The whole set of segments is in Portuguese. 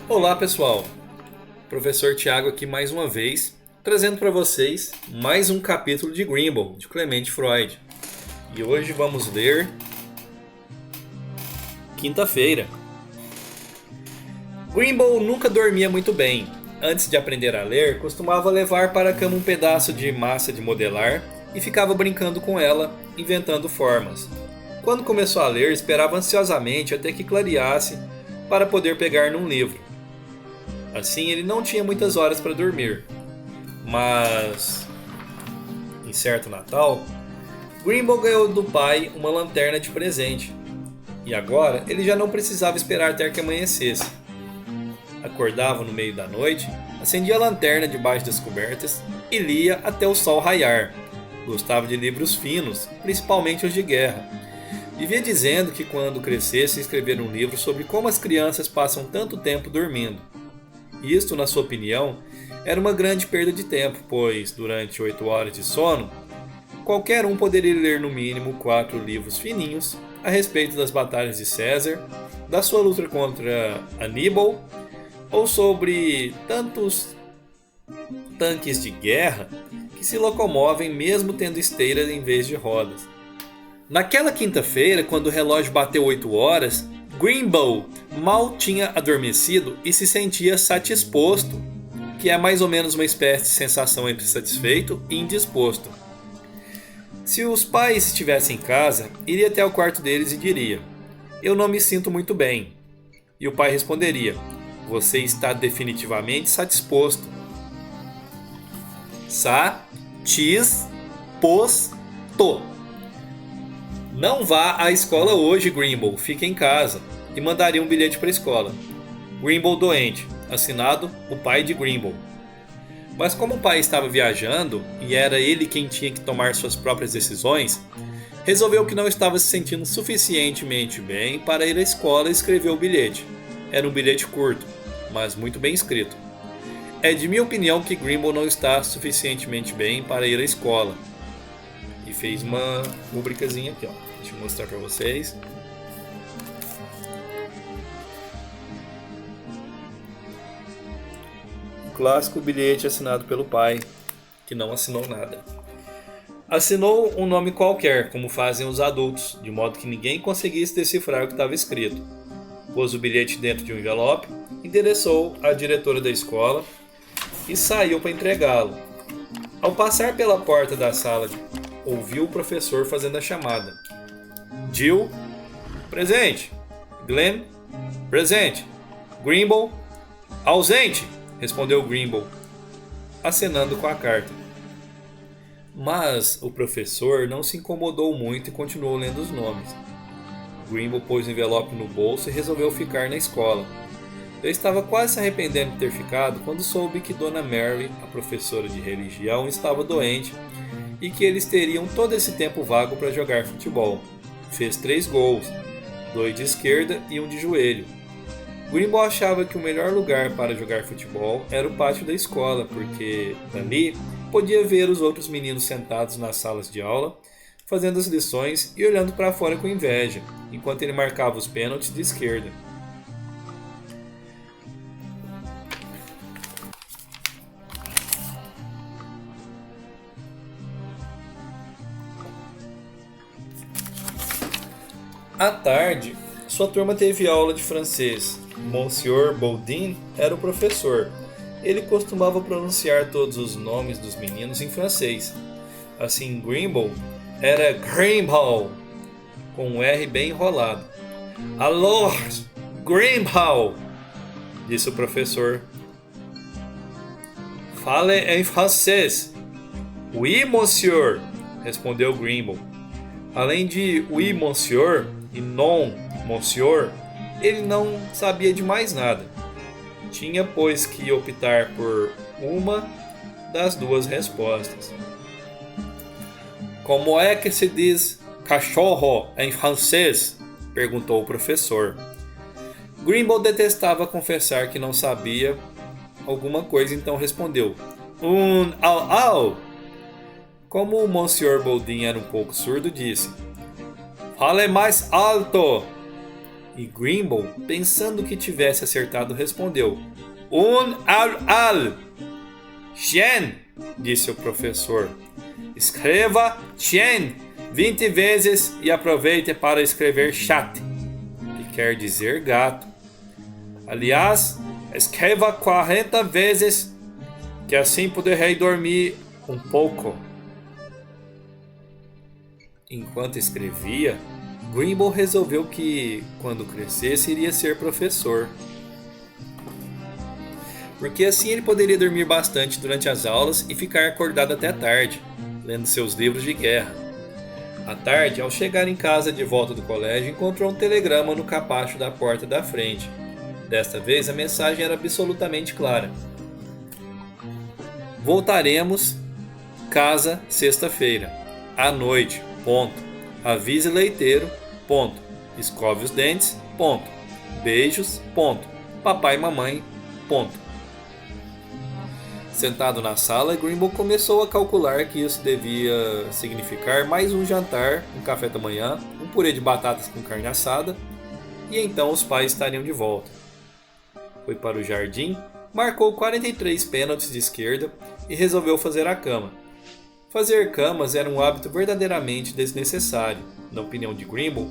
Olá pessoal, professor Tiago aqui mais uma vez, trazendo para vocês mais um capítulo de Grimble, de Clement Freud. E hoje vamos ler Quinta-feira. Grimble nunca dormia muito bem. Antes de aprender a ler, costumava levar para a cama um pedaço de massa de modelar e ficava brincando com ela, inventando formas. Quando começou a ler, esperava ansiosamente até que clareasse para poder pegar num livro. Assim, ele não tinha muitas horas para dormir. Mas, em certo Natal, Grimble ganhou do pai uma lanterna de presente. E agora, ele já não precisava esperar até que amanhecesse. Acordava no meio da noite, acendia a lanterna debaixo das cobertas e lia até o sol raiar. Gostava de livros finos, principalmente os de guerra. Vivia dizendo que quando crescesse escrever um livro sobre como as crianças passam tanto tempo dormindo. Isto, na sua opinião, era uma grande perda de tempo, pois, durante 8 horas de sono, qualquer um poderia ler no mínimo 4 livros fininhos a respeito das batalhas de César, da sua luta contra Aníbal, ou sobre tantos tanques de guerra que se locomovem mesmo tendo esteiras em vez de rodas. Naquela quinta-feira, quando o relógio bateu 8 horas, Grimble mal tinha adormecido e se sentia satisposto, que é mais ou menos uma espécie de sensação entre satisfeito e indisposto. Se os pais estivessem em casa, iria até o quarto deles e diria: "Eu não me sinto muito bem." E o pai responderia: "Você está definitivamente satisposto." Satisposto. "Não vá à escola hoje, Grimble, fique em casa." E mandaria um bilhete para a escola. Grimble doente, assinado o pai de Grimble. Mas como o pai estava viajando e era ele quem tinha que tomar suas próprias decisões, resolveu que não estava se sentindo suficientemente bem para ir à escola e escreveu o bilhete. Era um bilhete curto, mas muito bem escrito. É de minha opinião que Grimble não está suficientemente bem para ir à escola. E fez uma rubricazinha aqui, ó. Deixa eu mostrar para vocês. O clássico bilhete assinado pelo pai, que não assinou nada. Assinou um nome qualquer, como fazem os adultos, de modo que ninguém conseguisse decifrar o que estava escrito. Pôs o bilhete dentro de um envelope, endereçou à diretora da escola e saiu para entregá-lo. Ao passar pela porta da sala, ouviu o professor fazendo a chamada. Jill, presente. Glenn, presente. Grimble, ausente, respondeu Grimble, acenando com a carta. Mas o professor não se incomodou muito e continuou lendo os nomes. Grimble pôs o envelope no bolso e resolveu ficar na escola. Eu estava quase se arrependendo de ter ficado quando soube que Dona Mary, a professora de religião, estava doente e que eles teriam todo esse tempo vago para jogar futebol. Fez 3 gols, 2 de esquerda e 1 de joelho. Grimble achava que o melhor lugar para jogar futebol era o pátio da escola, porque dali podia ver os outros meninos sentados nas salas de aula, fazendo as lições e olhando para fora com inveja, enquanto ele marcava os pênaltis de esquerda. À tarde, sua turma teve aula de francês. Monsieur Baudin era o professor. Ele costumava pronunciar todos os nomes dos meninos em francês. Assim, Grimble era Grimble, com um R bem enrolado. "Alors, Grimble", disse o professor. "Fale em francês." "Oui, monsieur", respondeu Grimble. Além de "oui, monsieur" e "non, monsieur", ele não sabia de mais nada. Tinha, pois, que optar por uma das duas respostas. "Como é que se diz cachorro em francês?" perguntou o professor. Grimble detestava confessar que não sabia alguma coisa, então respondeu: au. Como o Monsieur Boldin era um pouco surdo, disse: fale mais alto! E Grimble, pensando que tivesse acertado, respondeu: al. Chien, disse o professor. Escreva Chien 20 vezes e aproveite para escrever chat, que quer dizer gato. Aliás, escreva 40 vezes, que assim poderei dormir um pouco. Enquanto escrevia, Grimble resolveu que, quando crescesse, iria ser professor. Porque assim ele poderia dormir bastante durante as aulas e ficar acordado até tarde, lendo seus livros de guerra. À tarde, ao chegar em casa de volta do colégio, encontrou um telegrama no capacho da porta da frente. Desta vez, a mensagem era absolutamente clara: voltaremos, casa, sexta-feira, à noite, ponto. Avise leiteiro, ponto. Escove os dentes, ponto. Beijos, ponto. Papai e mamãe, ponto. Sentado na sala, Grimble começou a calcular que isso devia significar mais um jantar, um café da manhã, um purê de batatas com carne assada, e então os pais estariam de volta. Foi para o jardim, marcou 43 pênaltis de esquerda e resolveu fazer a cama. Fazer camas era um hábito verdadeiramente desnecessário, na opinião de Grimble.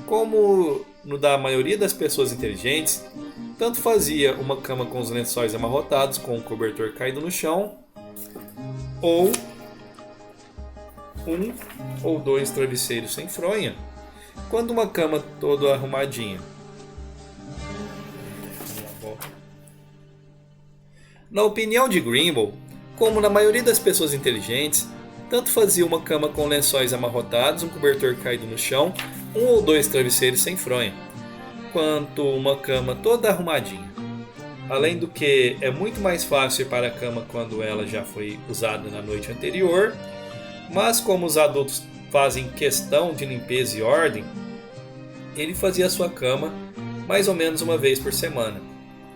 Como no da maioria das pessoas inteligentes, tanto fazia uma cama com os lençóis amarrotados com o cobertor caído no chão, ou um ou dois travesseiros sem fronha, quando uma cama toda arrumadinha. Na opinião de Grimble, como na maioria das pessoas inteligentes, tanto fazia uma cama com lençóis amarrotados, um cobertor caído no chão, um ou dois travesseiros sem fronha, quanto uma cama toda arrumadinha. Além do que, é muito mais fácil ir para a cama quando ela já foi usada na noite anterior, mas como os adultos fazem questão de limpeza e ordem, ele fazia a sua cama mais ou menos uma vez por semana.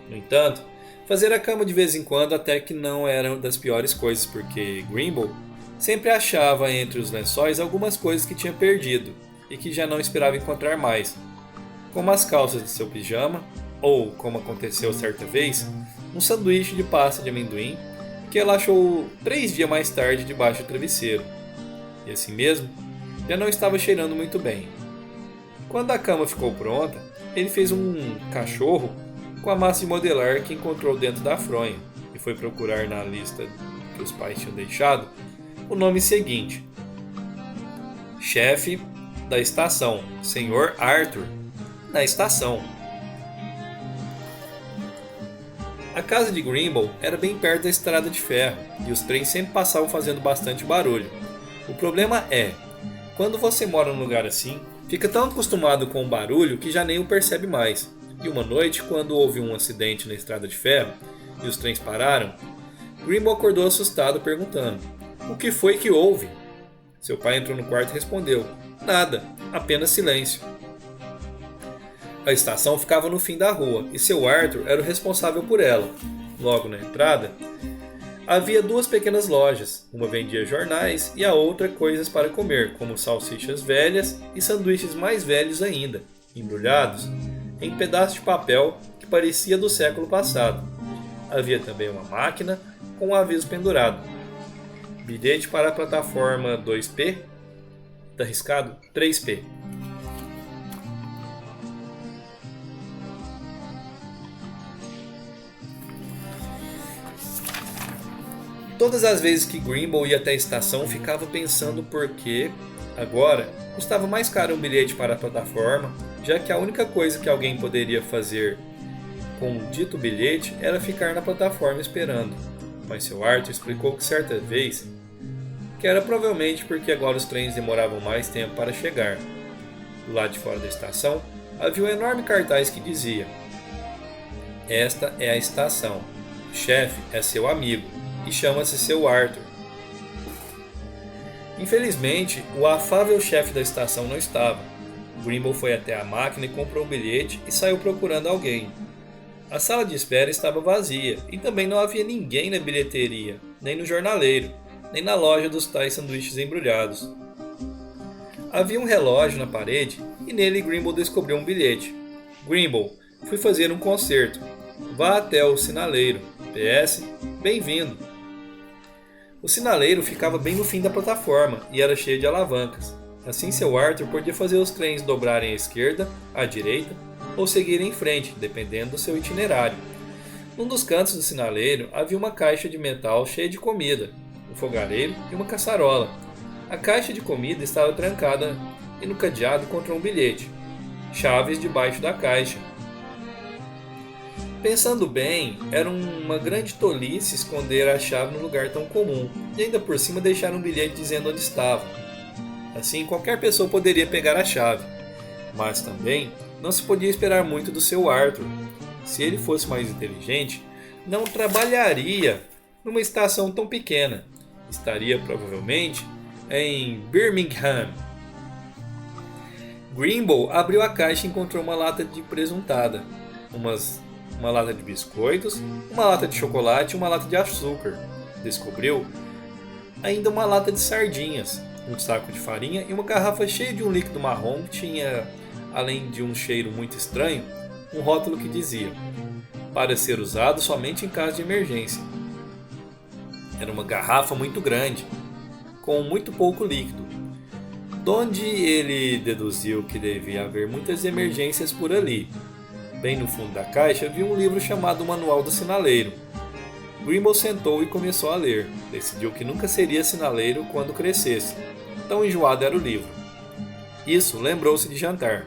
No entanto, fazer a cama de vez em quando até que não era uma das piores coisas, porque Grimble sempre achava entre os lençóis algumas coisas que tinha perdido e que já não esperava encontrar mais, como as calças de seu pijama, ou, como aconteceu certa vez, um sanduíche de pasta de amendoim que ela achou 3 dias mais tarde debaixo do travesseiro. E assim mesmo, já não estava cheirando muito bem. Quando a cama ficou pronta, ele fez um cachorro com a massa de modelar que encontrou dentro da fronha e foi procurar na lista que os pais tinham deixado o nome seguinte: chefe da estação, Sr. Arthur, na estação. A casa de Grimble era bem perto da estrada de ferro e os trens sempre passavam fazendo bastante barulho. O problema é, quando você mora num lugar assim, fica tão acostumado com o barulho que já nem o percebe mais. E uma noite, quando houve um acidente na estrada de ferro e os trens pararam, Grimble acordou assustado perguntando: o que foi que houve? Seu pai entrou no quarto e respondeu: nada, apenas silêncio. A estação ficava no fim da rua e seu Arthur era o responsável por ela. Logo na entrada, havia 2 pequenas lojas. Uma vendia jornais e a outra coisas para comer, como salsichas velhas e sanduíches mais velhos ainda, embrulhados em pedaços de papel que parecia do século passado. Havia também uma máquina com um aviso pendurado: bilhete para a plataforma 2P, tá riscado 3P. Todas as vezes que Grimble ia até a estação, ficava pensando por que, agora, custava mais caro um bilhete para a plataforma, já que a única coisa que alguém poderia fazer com o dito bilhete era ficar na plataforma esperando. Mas seu Arthur explicou que certa vez que era provavelmente porque agora os trens demoravam mais tempo para chegar. Do lado de fora da estação havia um enorme cartaz que dizia: esta é a estação, o chefe é seu amigo e chama-se seu Arthur. Infelizmente, o afável chefe da estação não estava. Grimble foi até a máquina e comprou um bilhete e saiu procurando alguém. A sala de espera estava vazia e também não havia ninguém na bilheteria, nem no jornaleiro, nem na loja dos tais sanduíches embrulhados. Havia um relógio na parede e nele Grimble descobriu um bilhete. Grimble, fui fazer um concerto. Vá até o sinaleiro. PS, bem-vindo. O sinaleiro ficava bem no fim da plataforma e era cheio de alavancas. Assim seu Arthur podia fazer os trens dobrarem à esquerda, à direita ou seguirem em frente, dependendo do seu itinerário. Num dos cantos do sinaleiro havia uma caixa de metal cheia de comida, um fogareiro e uma caçarola. A caixa de comida estava trancada e no cadeado encontrou um bilhete. Chaves debaixo da caixa. Pensando bem, era uma grande tolice esconder a chave num lugar tão comum e ainda por cima deixar um bilhete dizendo onde estava. Assim, qualquer pessoa poderia pegar a chave, mas também não se podia esperar muito do seu Arthur. Se ele fosse mais inteligente, não trabalharia numa estação tão pequena. Estaria provavelmente em Birmingham. Grimble abriu a caixa e encontrou uma lata de presuntada, uma lata de biscoitos, uma lata de chocolate e uma lata de açúcar. Descobriu ainda uma lata de sardinhas, um saco de farinha e uma garrafa cheia de um líquido marrom que tinha, além de um cheiro muito estranho, um rótulo que dizia: para ser usado somente em caso de emergência. Era uma garrafa muito grande, com muito pouco líquido, donde ele deduziu que devia haver muitas emergências por ali. Bem no fundo da caixa havia um livro chamado Manual do Sinaleiro. Grimble sentou e começou a ler. Decidiu que nunca seria sinaleiro quando crescesse. Tão enjoado era o livro. Isso lembrou-se de jantar.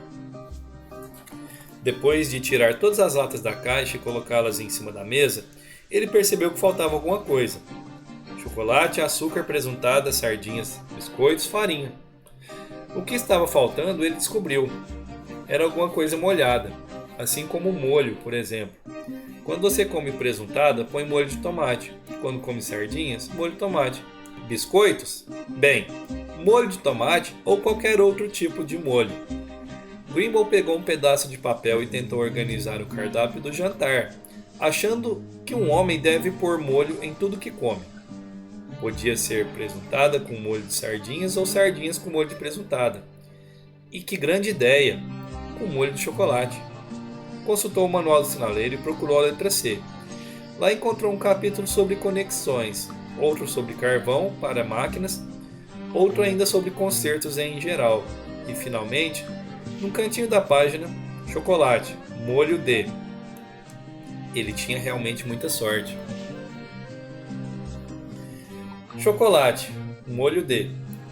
Depois de tirar todas as latas da caixa e colocá-las em cima da mesa, ele percebeu que faltava alguma coisa. Chocolate, açúcar, presuntada, sardinhas, biscoitos, farinha. O que estava faltando ele descobriu. Era alguma coisa molhada, assim como molho, por exemplo. Quando você come presuntada, põe molho de tomate. Quando come sardinhas, molho de tomate. Biscoitos? Bem, molho de tomate ou qualquer outro tipo de molho. Grimble pegou um pedaço de papel e tentou organizar o cardápio do jantar, achando que um homem deve pôr molho em tudo que come. Podia ser presuntada com molho de sardinhas ou sardinhas com molho de presuntada. E que grande ideia! Com molho de chocolate. Consultou o manual do sinaleiro e procurou a letra C. Lá encontrou um capítulo sobre conexões, outro sobre carvão para máquinas, outro ainda sobre concertos em geral. E finalmente, num cantinho da página, chocolate, molho D. Ele tinha realmente muita sorte. Chocolate, molho D.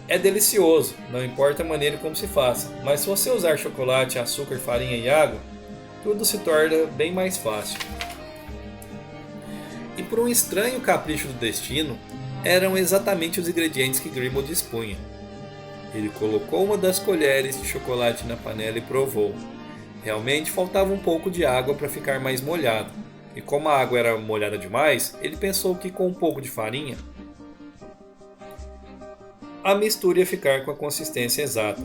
É delicioso, não importa a maneira como se faça, mas se você usar chocolate, açúcar, farinha e água, tudo se torna bem mais fácil. E por um estranho capricho do destino, eram exatamente os ingredientes que Grimble dispunha. Ele colocou uma das colheres de chocolate na panela e provou. Realmente faltava um pouco de água para ficar mais molhado, e como a água era molhada demais, ele pensou que com um pouco de farinha, a mistura ia ficar com a consistência exata.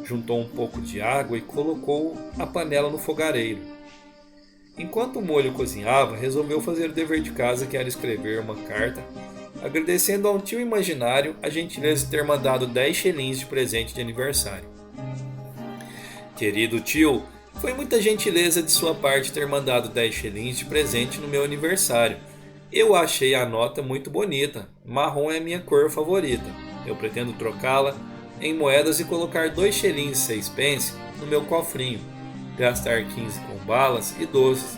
Juntou um pouco de água e colocou a panela no fogareiro. Enquanto o molho cozinhava, resolveu fazer o dever de casa, que era escrever uma carta, agradecendo a um tio imaginário a gentileza de ter mandado 10 shillings de presente de aniversário. Querido tio, foi muita gentileza de sua parte ter mandado 10 shillings de presente no meu aniversário. Eu achei a nota muito bonita. Marrom é a minha cor favorita. Eu pretendo trocá-la em moedas e colocar 2 shillings e 6 pence no meu cofrinho, gastar 15 com balas e doces,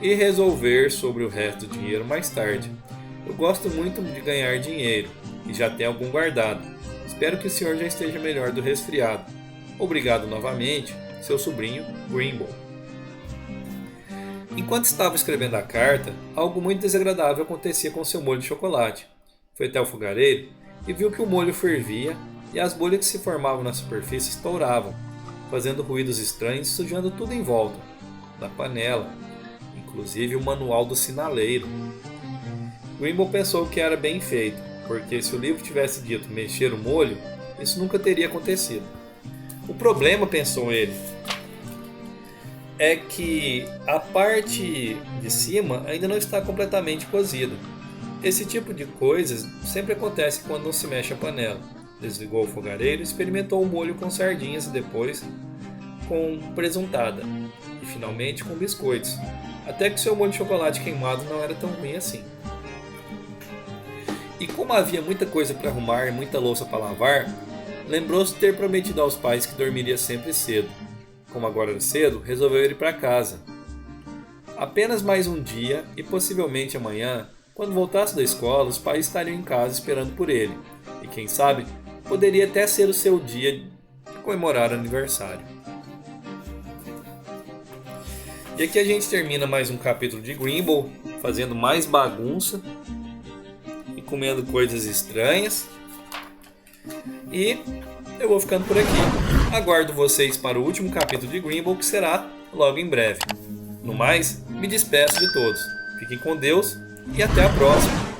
e resolver sobre o resto do dinheiro mais tarde. Eu gosto muito de ganhar dinheiro, e já tenho algum guardado. Espero que o senhor já esteja melhor do resfriado. Obrigado novamente, seu sobrinho Grimble. Enquanto estava escrevendo a carta, algo muito desagradável acontecia com seu molho de chocolate. Foi até o fogareiro e viu que o molho fervia e as bolhas que se formavam na superfície estouravam, fazendo ruídos estranhos e sujando tudo em volta, da panela, inclusive o manual do sinaleiro. Grimble pensou que era bem feito, porque se o livro tivesse dito mexer o molho, isso nunca teria acontecido. O problema, pensou ele, é que a parte de cima ainda não está completamente cozida. Esse tipo de coisas sempre acontece quando não se mexe a panela. Desligou o fogareiro, experimentou o molho com sardinhas e depois com presuntada. E finalmente com biscoitos. Até que seu molho de chocolate queimado não era tão ruim assim. E como havia muita coisa para arrumar e muita louça para lavar, lembrou-se de ter prometido aos pais que dormiria sempre cedo. Como agora era cedo, resolveu ir para casa. Apenas mais um dia e possivelmente amanhã, quando voltasse da escola, os pais estariam em casa esperando por ele. E quem sabe, poderia até ser o seu dia de comemorar o aniversário. E aqui a gente termina mais um capítulo de Grimble, fazendo mais bagunça e comendo coisas estranhas. E eu vou ficando por aqui. Aguardo vocês para o último capítulo de Grimble, que será logo em breve. No mais, me despeço de todos. Fiquem com Deus e até a próxima.